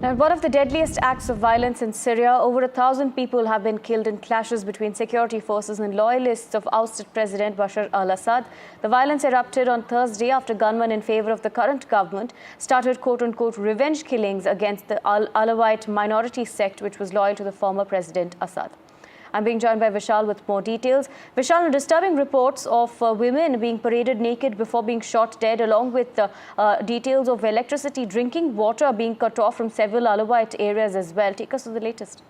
Now, one of the deadliest acts of violence in Syria, over 1,000 people have been killed in clashes between security forces and loyalists of ousted President Bashar al-Assad. The violence erupted on Thursday after gunmen in favor of the current government started quote-unquote revenge killings against the Alawite minority sect which was loyal to the former President Assad. I'm being joined by Vishal with more details. Vishal, disturbing reports of women being paraded naked before being shot dead, along with details of electricity, drinking water being cut off from several Alawite areas as well. Take us to the latest.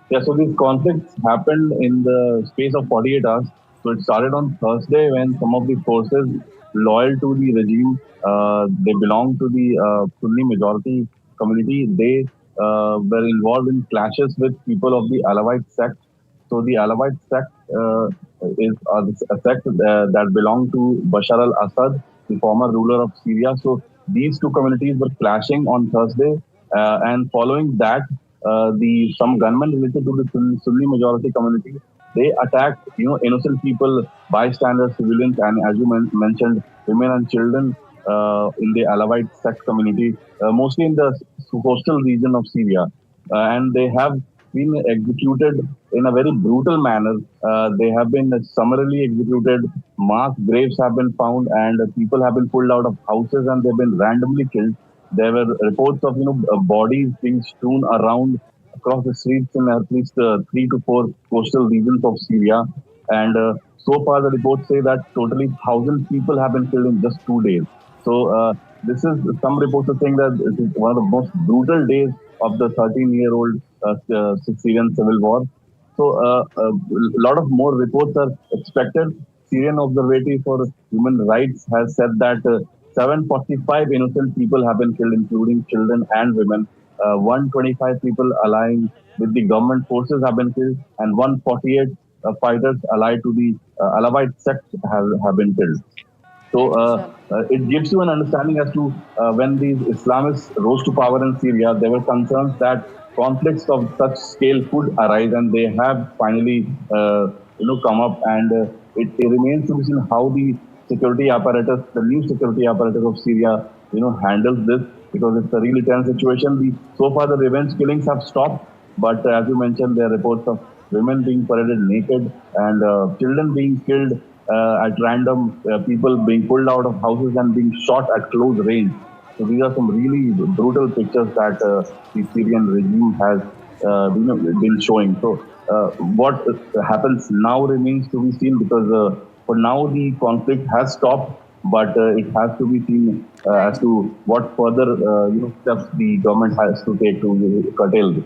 Yeah, so these conflicts happened in the space of 48 hours. So it started on Thursday when some of the forces loyal to the regime, they belong to the Sunni majority community. They were involved in clashes with people of the Alawite sect. So the Alawite sect is a sect that belonged to Bashar al-Assad, the former ruler of Syria. So these two communities were clashing on Thursday, and following that, some gunmen related to the Sunni majority community, they attacked innocent people, bystanders, civilians, and as you mentioned, women and children in the Alawite sect community, mostly in the coastal region of Syria, and they have been executed in a very brutal manner. They have been summarily executed. Mass graves have been found, and people have been pulled out of houses, and they've been randomly killed. There were reports of bodies being strewn around across the streets in at least 3 to 4 coastal regions of Syria, and so far the reports say that totally 1,000 people have been killed in just 2 days. So this is some reports are saying that it is one of the most brutal days of the 13-year-old Syrian civil war. So a lot of more reports are expected. Syrian Observatory for Human Rights has said that 745 innocent people have been killed, including children and women. 125 people allying with the government forces have been killed, and 148 fighters allied to the Alawite sect have been killed. So it gives you an understanding as to when these Islamists rose to power in Syria, there were concerns that conflicts of such scale could arise, and they have finally come up. And it remains to be seen how the security apparatus, the new security apparatus of Syria, handles this, because it's a really tense situation. So far, the revenge killings have stopped, but as you mentioned, there are reports of women being paraded naked and children being killed at random, people being pulled out of houses and being shot at close range. So these are some really brutal pictures that the Syrian regime has been showing. So what happens now remains to be seen, because for now the conflict has stopped, but it has to be seen as to what further steps the government has to take to curtail this.